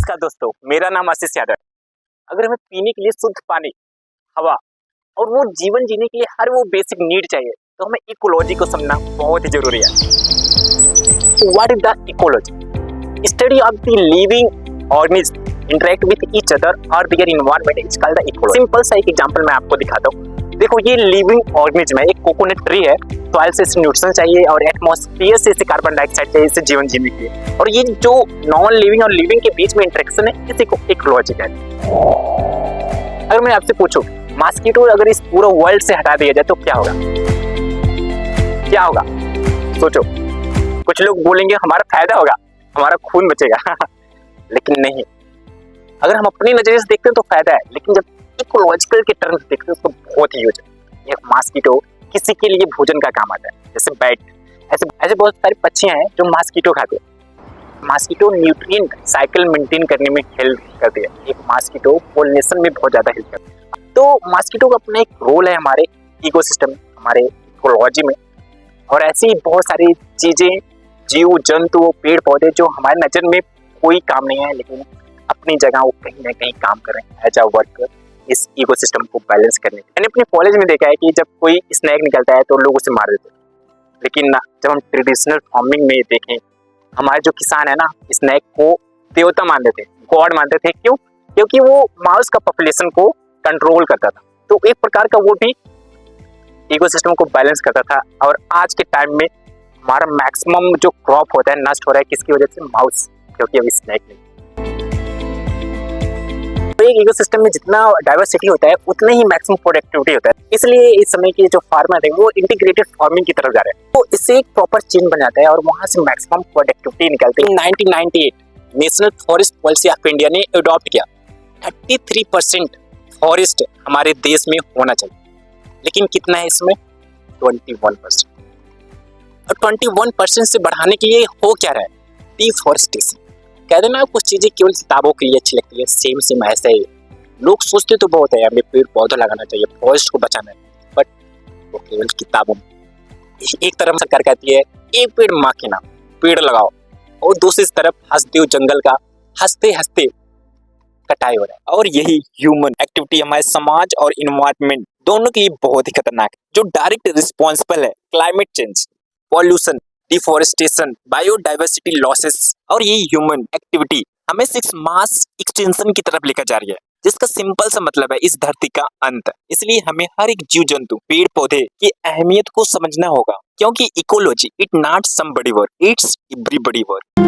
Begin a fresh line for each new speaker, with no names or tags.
नमस्कार दोस्तों, मेरा नाम आशीष यादव। अगर हमें पीने के लिए शुद्ध पानी, हवा और वो जीवन जीने के लिए हर वो बेसिक नीड चाहिए, तो हमें इकोलॉजी को समझना बहुत ही जरूरी है। What is the ecology? Study of the living organism interact with each other और their environment is called the ecology. Simple सा एक एग्जांपल मैं आपको दिखाता हूँ। देखो, ये लिविंग ऑर्गेनिज्म है, एक कोकोनट ट्री है। सॉइल से इसे न्यूट्रिशन चाहिए और एटमॉस्फेयर से इसे कार्बन डाइऑक्साइड चाहिए इसे जीवन जीने के लिए। और ये जो नॉन लिविंग और लिविंग के बीच में इंटरेक्शन है, इसी को इकोलॉजी कहते हैं। अगर मैं आपसे पूछूं, मॉस्किटो अगर इस पूरे वर्ल्ड से हटा दिया जाए तो क्या होगा? क्या होगा? सोचो। कुछ लोग बोलेंगे हमारा फायदा होगा, हमारा खून बचेगा लेकिन नहीं। अगर हम अपनी नजरिए से देखते हैं तो फायदा है, लेकिन जब इकोलॉजिकल के टर्म्स देखते हैं तो बहुत ही यूज है। एक मॉस्किटो किसी के लिए भोजन का काम आता है, जैसे बैट। ऐसे बहुत सारी पक्षियां हैं जो मॉस्किटो खाते हैं। मॉस्किटो न्यूट्रिएंट साइकिल मेंटेन करने में हेल्प करती है। एक मॉस्किटो पोलिनेशन में बहुत ज्यादा हेल्प करती है। तो मॉस्किटो का अपना एक रोल है हमारे इकोसिस्टम में, हमारे इकोलॉजी में। और ऐसी बहुत सारी चीजें, जीव जंतु, पेड़ पौधे जो हमारे नजर में कोई काम नहीं है, लेकिन अपनी जगह वो कहीं ना कहीं काम कर रहे हैं एज अ वर्कर इस इकोसिस्टम को बैलेंस करने के। मैंने अपने कॉलेज में देखा है कि जब कोई स्नैक निकलता है तो लोग उसे मार देते हैं, लेकिन जब हम ट्रेडिशनल फार्मिंग में देखें, हमारे जो किसान है ना, स्नैक को देवता मानते थे, गॉड मानते थे। क्यों? क्योंकि वो माउस का पॉपुलेशन को कंट्रोल करता था। तो एक प्रकार का वो भी इकोसिस्टम को बैलेंस करता था। और आज के टाइम में हमारा मैक्सिमम जो क्रॉप होता है नष्ट हो रहा है, किसकी वजह से? माउस, क्योंकि अभी स्नैक नहीं। तो एक इकोसिस्टम में जितना डाइवर्सिटी होता है उतना ही मैक्सिमम प्रोडक्टिविटी होता है। इसलिए इस समय के जो फार्मर है वो इंटीग्रेटेड फार्मिंग की तरफ जा रहे हैं। तो इससे एक प्रॉपर चेन बन जाता है और वहां से मैक्सिमम प्रोडक्टिविटी निकलती है। 1998 national forest policy of India ने अडॉप्ट किया 33% फॉरेस्ट हमारे देश में होना चाहिए, लेकिन कितना है इसमें? 21%। और 21% से बढ़ाने के लिए हो क्या रहा है? डिफॉरेस्टेशन। कहते ना, कुछ चीजें केवल किताबों के लिए अच्छी लगती है, सेम ऐसा ही लोग सोचते तो बहुत है हमें पेड़ पौधा लगाना चाहिए, फॉरेस्ट को बचाना है, बट वो केवल किताबों में। एक तरफ सरकार कहती है एक पेड़ माँ के नाम, पेड़ लगाओ, और दूसरी तरफ हंसदेव जंगल का हंसते हंसते कटाई हो रहा है। और यही ह्यूमन एक्टिविटी हमारे समाज और इन्वायरमेंट दोनों के लिए बहुत ही खतरनाक है, जो डायरेक्ट रिस्पॉन्सिबल है climate change, pollution, deforestation, biodiversity losses. और ये ह्यूमन एक्टिविटी हमें सिर्फ मास एक्सटेंशन की तरफ लेकर जा रही है, जिसका सिंपल सा मतलब है इस धरती का अंत। इसलिए हमें हर एक जीव जंतु, पेड़ पौधे की अहमियत को समझना होगा, क्योंकि ecology it not somebody work, it's everybody work.